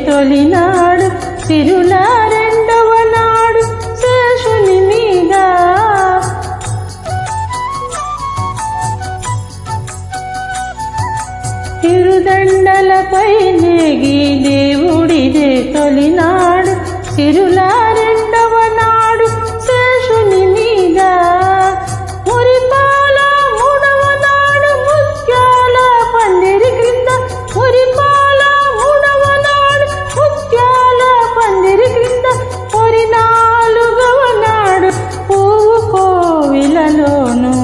తొలినాడు సిరుల రెండవ నాడు శేషుని మీద తిరుదండలపై నేగి దేవుడిదే తొలినాడు సిరుల రెండవ నాడు శేషుని మీద మురిపాల మూడవ నాడు ముత్యాల పందిరి క్రింద మురిపాల మూడవ నాడు ముత్యాల పందిరి క్రింద పొరి నాలుగవ నాడు పువ్వు కోవిలలోను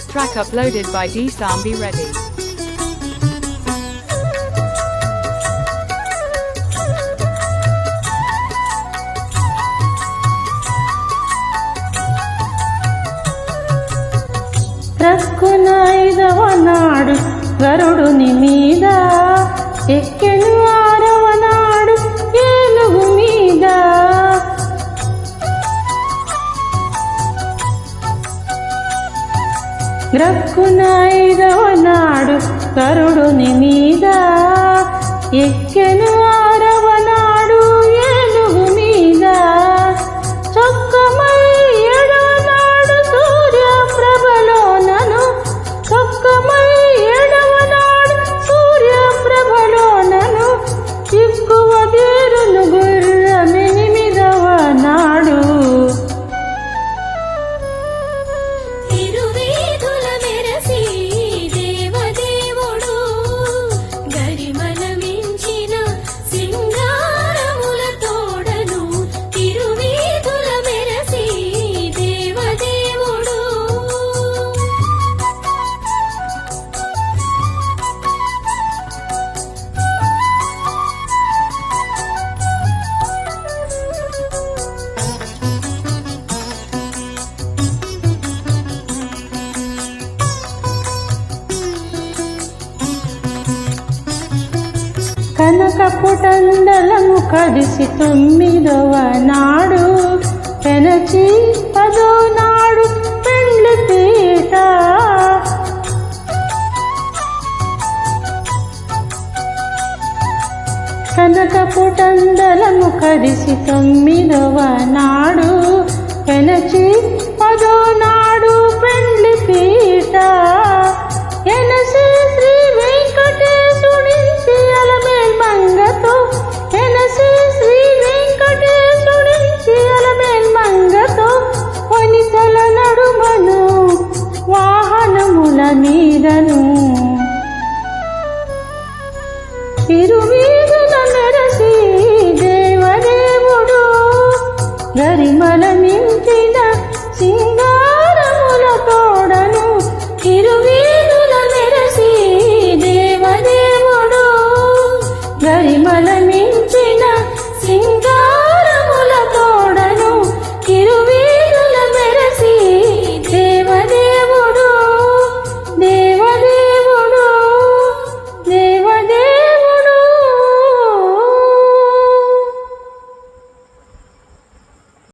Track uploaded by D Sambi Reddy. ప్రక్కున ఐదవ నాడు గరుడుని మీద ఎక్కెను ఆరవ నాడు ఏనుగు మీద గ్రక్కున ఐదవ నాడు గరుడుని మీద ఎక్కెను ఆరవ నాడు ఏనుగు మీద చొక్కమై ఏడవ నాడు సూర్య ప్రభలోనను చొక్కమై ఏడవ నాడు సూర్య ప్రభలోనను చిక్కువ తీరును గుర్రమెనిమిదవ నాడు కనకపుటండలము కడిసి తొమ్మిదవ నాడు పెనచి పదో నాడు పెండ్లి పీట కనకపుటండలము కడిసి తొమ్మిదవ నాడు పెనచి పదో నాడు పెండ్లి పీట ఎనసి శ్రీ వెంకటేశుడించి అలమేల్ మంగతో ఎనసి శ్రీ వెంకటేశుడించి అలమేల్ మంగతో వనితల నడుమను వాహనముల మీదను తిరువీధుల మెరసి దేవదేవుడు గరిమల మించిన